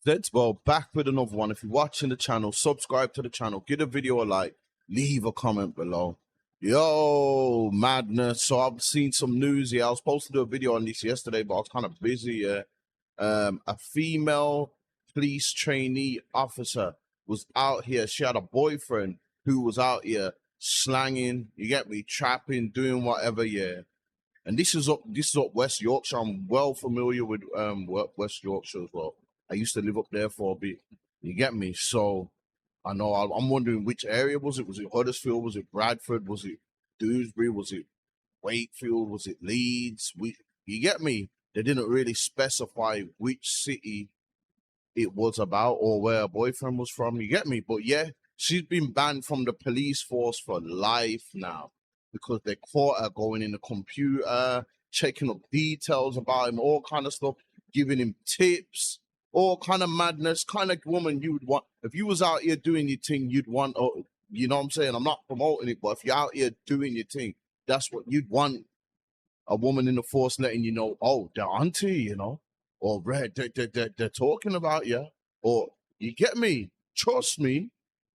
Zedswell back with another one. If you're watching the channel, subscribe to the channel, give the video a like, leave a comment below. Yo, madness. So I've seen some news here. I was supposed to do a video on this yesterday, but I was kind of busy. A female police trainee officer was out here. She had a boyfriend who was out here slanging, you get me, trapping, doing whatever, yeah. And this is up West Yorkshire. I'm well familiar with West Yorkshire as well. I used to live up there for a bit. You get me? So I know I'm wondering which area was it? Was it Huddersfield? Was it Bradford? Was it Dewsbury? Was it Wakefield? Was it Leeds? You get me? They didn't really specify which city it was about or where her boyfriend was from. You get me? But yeah, she's been banned from the police force for life now because they caught her going in the computer, checking up details about him, all kind of stuff, giving him tips, all kind of madness, kind of woman you would want. If you was out here doing your thing, you'd want, you know what I'm saying? I'm not promoting it, but if you're out here doing your thing, that's what you'd want. A woman in the force letting you know, oh, they're auntie, you know, or they're talking about you, or you get me? Trust me,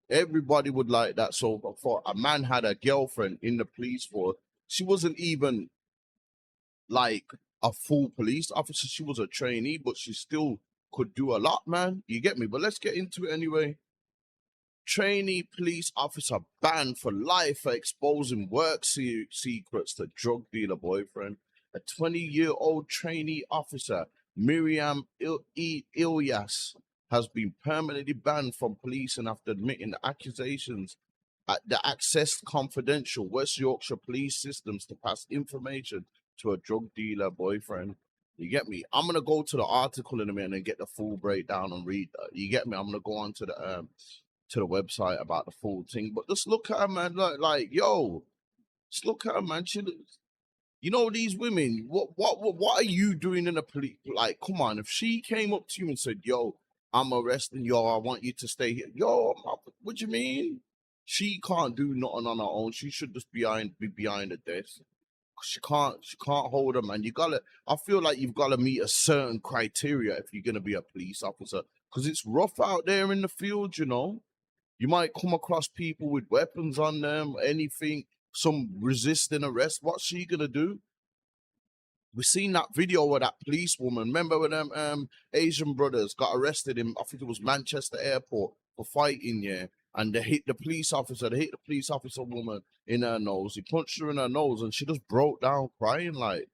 everybody would like that. So before a man had a girlfriend in the police force, she wasn't even like a full police officer. She was a trainee, but she still could do a lot, man. You get me? But let's get into it anyway. Trainee police officer banned for life for exposing work secrets to drug dealer boyfriend. A 20-year-old trainee officer, Miriam Ilyas, has been permanently banned from policing after admitting the accusations at the accessed confidential West Yorkshire police systems to pass information to a drug dealer boyfriend. You get me? I'm gonna go to the article in a minute and get the full breakdown and read that. You get me? I'm gonna go on to the website about the full thing. But just look at her, man. Like, yo, just look at her, man. You know, these women. What are you doing in the police? Like, come on. If she came up to you and said, "Yo, I'm arresting you. I want you to stay here." Yo, what do you mean? She can't do nothing on her own. She should just be behind the desk. She can't hold her, man. I feel like you've got to meet a certain criteria if you're gonna be a police officer, because it's rough out there in the field, you know. You might come across people with weapons on them, anything, some resisting arrest. What's she gonna do? We seen that video of that police woman. Remember when them Asian brothers got arrested in, I think it was Manchester Airport, for fighting, yeah. And they hit the police officer woman in her nose. He punched her in her nose and she just broke down crying like,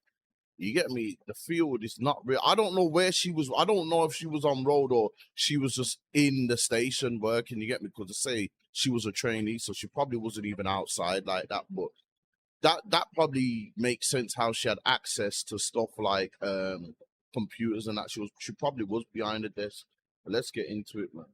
you get me? The field is not real. I don't know where she was. I don't know if she was on road or she was just in the station working. You get me? Because to say she was a trainee, so she probably wasn't even outside like that. But that probably makes sense how she had access to stuff like computers and that. She probably was behind the desk. But let's get into it, man.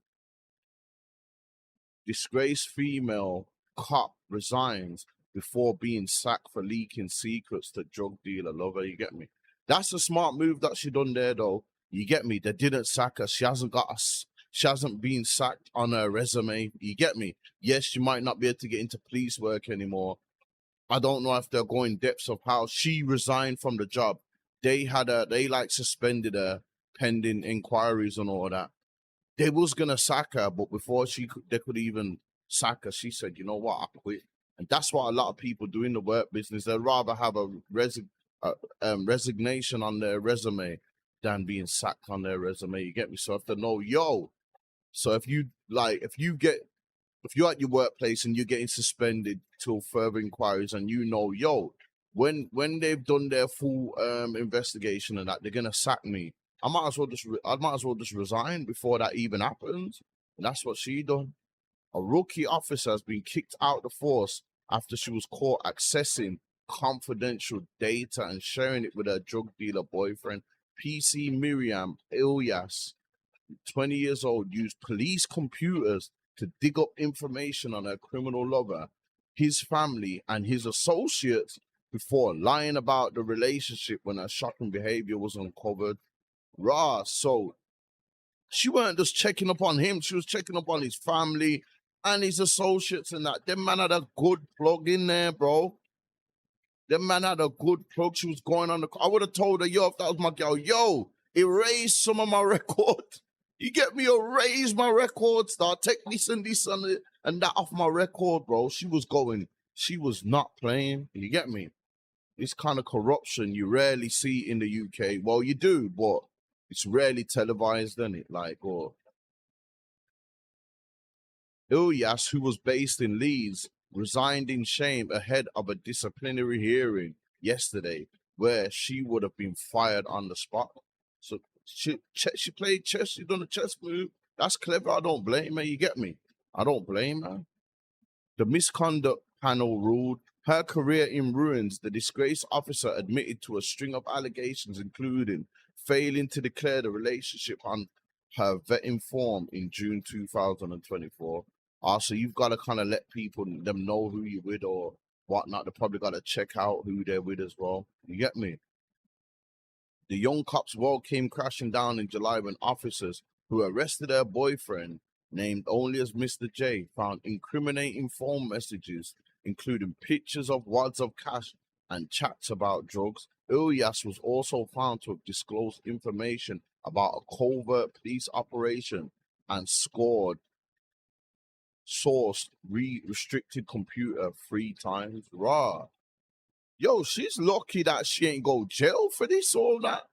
Disgraced female cop resigns before being sacked for leaking secrets to drug dealer lover. You get me? That's a smart move that she done there, though. You get me? They didn't sack her. She hasn't been sacked on her resume. You get me? Yes, she might not be able to get into police work anymore. I don't know if they're going depths of how she resigned from the job. They like suspended her pending inquiries and all that. They was gonna sack her, but before they could even sack her, she said, "You know what? I quit." And that's what a lot of people do in the work business. They'd rather have a resignation on their resume than being sacked on their resume. You get me? So if they know, yo, so if you're at your workplace and you're getting suspended till further inquiries, and you know, yo, when they've done their full investigation and that, they're gonna sack me. I might as well just resign before that even happens. And that's what she done. A rookie officer has been kicked out of the force after she was caught accessing confidential data and sharing it with her drug dealer boyfriend. PC Miriam Ilyas, 20 years old, used police computers to dig up information on her criminal lover, his family, and his associates before lying about the relationship when her shocking behavior was uncovered. So she weren't just checking up on him, she was checking up on his family and his associates and that. Them man had a good plug in there, bro. Them man had a good plug. She was going on I would have told her, yo, if that was my girl, yo, erase some of my record. You get me? Erase my record, start take this and that off my record, bro. She was not playing. You get me? This kind of corruption you rarely see in the UK. Well, you do, but it's rarely televised, isn't it? Like, or Ilyas, who was based in Leeds, resigned in shame ahead of a disciplinary hearing yesterday, where she would have been fired on the spot. So she played chess. She done a chess move. That's clever. I don't blame her. You get me? I don't blame her. The misconduct panel ruled her career in ruins. The disgraced officer admitted to a string of allegations, including failing to declare the relationship on her vetting form in June 2024. Also, you've got to kind of let people them know who you're with or whatnot. They probably got to check out who they're with as well. You get me? The young cop's world came crashing down in July when officers who arrested her boyfriend, named only as Mr. J, found incriminating phone messages, including pictures of wads of cash and chats about drugs. Ilyas was also found to have disclosed information about a covert police operation and sourced restricted computer 3 times. Raw. Yo, she's lucky that she ain't go jail for this or that.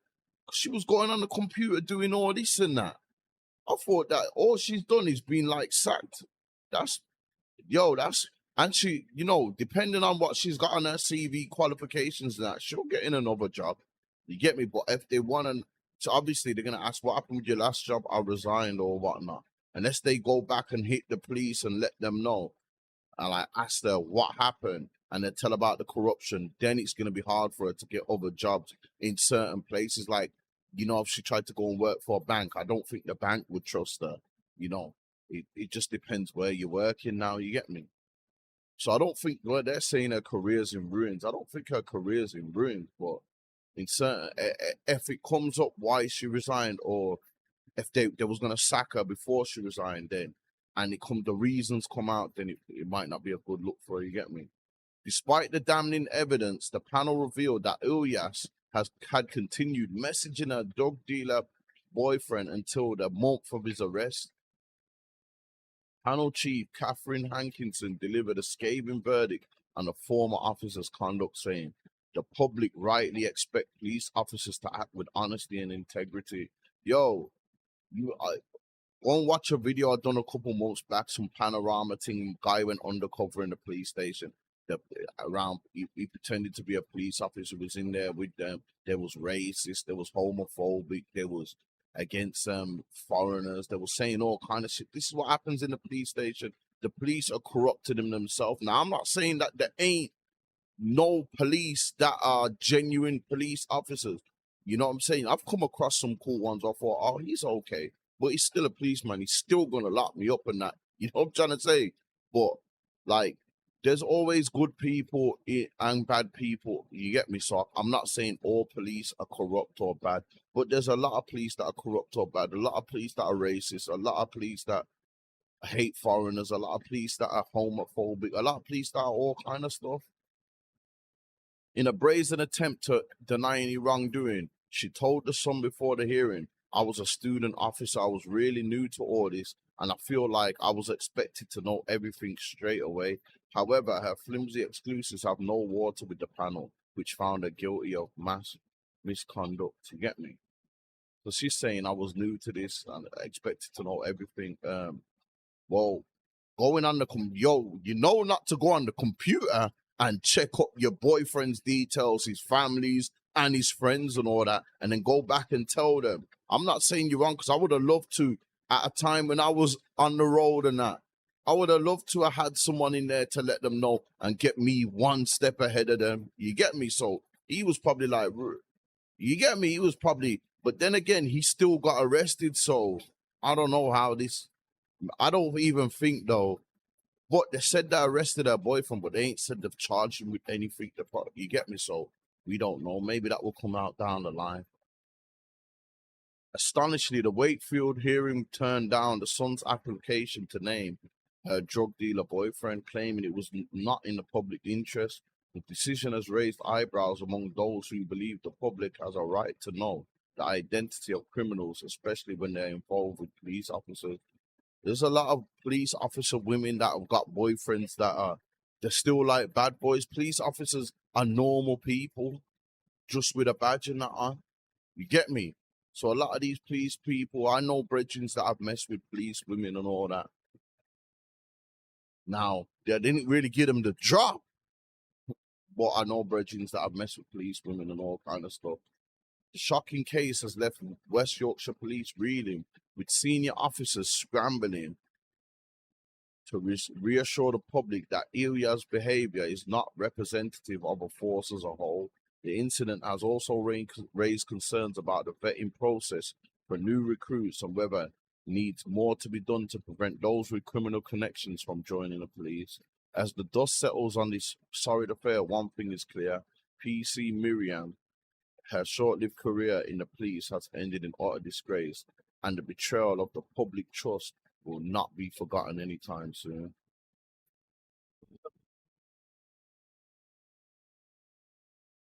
She was going on the computer doing all this and that. I thought that all she's done is been like sacked. That's and she, depending on what she's got on her CV qualifications and that, she'll get in another job. You get me? But if they want to, so obviously they're gonna ask what happened with your last job. I resigned or whatnot. Unless they go back and hit the police and let them know, and like ask her what happened and then tell about the corruption, then it's going to be hard for her to get other jobs in certain places. Like, if she tried to go and work for a bank, I don't think the bank would trust her. It just depends where you're working now. You get me? So I don't think they're saying her career's in ruins. I don't think her career's in ruins, but in certain, if it comes up why she resigned or if they was going to sack her before she resigned, then and the reasons come out, then it might not be a good look for her. You get me? Despite the damning evidence, the panel revealed that Ilyas had continued messaging her drug dealer boyfriend until the month of his arrest. Panel chief Catherine Hankinson delivered a scathing verdict on the former officer's conduct, saying the public rightly expect police officers to act with honesty and integrity. Yo, go and watch a video I done a couple months back, some panorama thing. Guy went undercover in the police station. He pretended to be a police officer, was in there with them. There was racist, there was homophobic, there was against foreigners. They were saying all kind of shit. This is what happens in the police station. The police are corrupted in themselves. Now, I'm not saying that there ain't no police that are genuine police officers. You know what I'm saying? I've come across some cool ones. I thought, oh, he's okay, but he's still a policeman. He's still gonna lock me up and that. You know what I'm trying to say? But like, there's always good people and bad people. You get me? So I'm not saying all police are corrupt or bad, but there's a lot of police that are corrupt or bad. A lot of police that are racist. A lot of police that hate foreigners. A lot of police that are homophobic. A lot of police that are all kind of stuff. In a brazen attempt to deny any wrongdoing, she told the Sun before the hearing, I was a student officer. I was really new to all this, and I feel like I was expected to know everything straight away. However, her flimsy exclusives have no water with the panel, which found her guilty of mass misconduct. You get me? So she's saying I was new to this and expected to know everything. Well, going on you know not to go on the computer and check up your boyfriend's details, his family's, and his friends and all that, and then go back and tell them. I'm not saying you're wrong, because I would have loved to, at a time when I was on the road and that, I would have loved to have had someone in there to let them know and get me one step ahead of them. You get me? So he was probably like, you get me? He was probably, but then again, he still got arrested. So I don't know how this, I don't even think though. But they said they arrested her boyfriend, but they ain't said they've charged him with anything. You get me? So we don't know. Maybe that will come out down the line. Astonishingly, the Wakefield hearing turned down the Sun's application to name her drug dealer boyfriend, claiming it was not in the public interest. The decision has raised eyebrows among those who believe the public has a right to know the identity of criminals, especially when they're involved with police officers. There's a lot of police officer women that have got boyfriends that they're still like bad boys. Police officers are normal people, just with a badge and that on. You get me? So a lot of these police people, I know brethrens that have messed with police women and all that. Now, they didn't really get them the drop, but I know brethrens that have messed with police women and all kind of stuff. The shocking case has left West Yorkshire Police reeling, with senior officers scrambling to reassure the public that Ilya's behavior is not representative of a force as a whole. The incident has also raised concerns about the vetting process for new recruits and whether needs more to be done to prevent those with criminal connections from joining the police. As the dust settles on this sorry affair, one thing is clear: PC Miriam, her short-lived career in the police has ended in utter disgrace, and the betrayal of the public trust will not be forgotten anytime soon.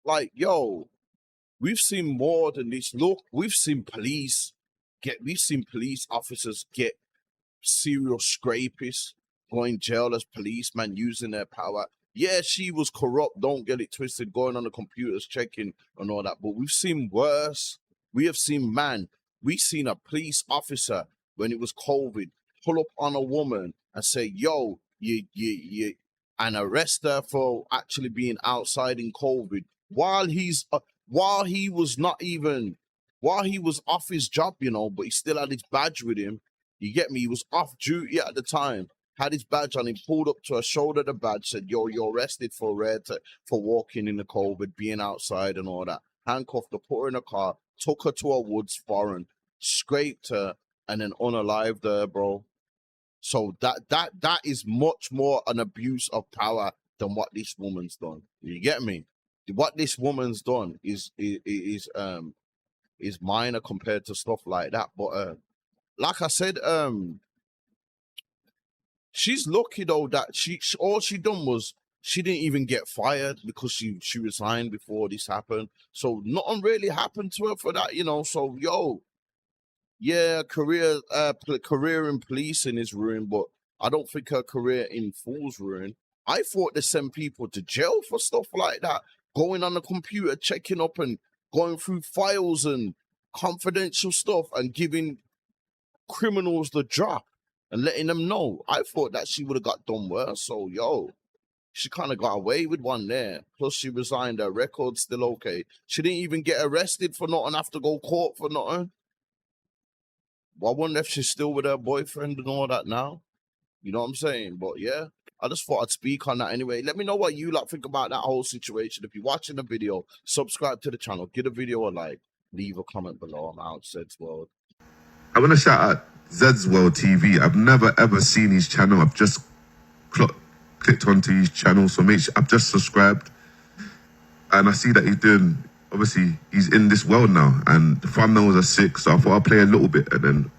Like, yo, we've seen more than this. Look, we've seen police officers get serial scrapists, going jail as policemen, using their power. Yeah, she was corrupt, don't get it twisted, going on the computers, checking and all that. But we've seen worse. We have seen, we've seen a police officer, when it was COVID, pull up on a woman and say, yo, you, and arrest her for actually being outside in COVID while he was off his job, you know, but he still had his badge with him. You get me? He was off duty at the time, had his badge on him, pulled up to her, showed her the badge, said, yo, you're arrested for walking in the COVID, being outside and all that. Handcuffed her, put her in a car, took her to a woods foreign, scraped her, and then unalived her, bro. So that is much more an abuse of power than what this woman's done. You get me? What this woman's done is minor compared to stuff like that. But like I said, she's lucky though that all she done was she didn't even get fired because she resigned before this happened. So nothing really happened to her for that, you know. So yo, yeah, career in policing is ruined, but I don't think her career in Fool's ruined. I thought they send people to jail for stuff like that, going on the computer, checking up and going through files and confidential stuff and giving criminals the drop and letting them know. I thought that she would have got done worse. So yo, she kind of got away with one there. Plus she resigned, her record's still okay. She didn't even get arrested for nothing, have to go court for nothing. Well, I wonder if she's still with her boyfriend and all that now. You know what I'm saying? But yeah, I just thought I'd speak on that anyway. Let me know what you lot think about that whole situation. If you're watching the video, subscribe to the channel, give the video a like, leave a comment below. I'm out, Zed's World. I want to shout out Zed's World TV. I've never ever seen his channel. I've just clicked onto his channel, so I've just subscribed, and I see that he's doing. Obviously, he's in this world now, and the thumbnails are sick. So I thought I'd play a little bit and then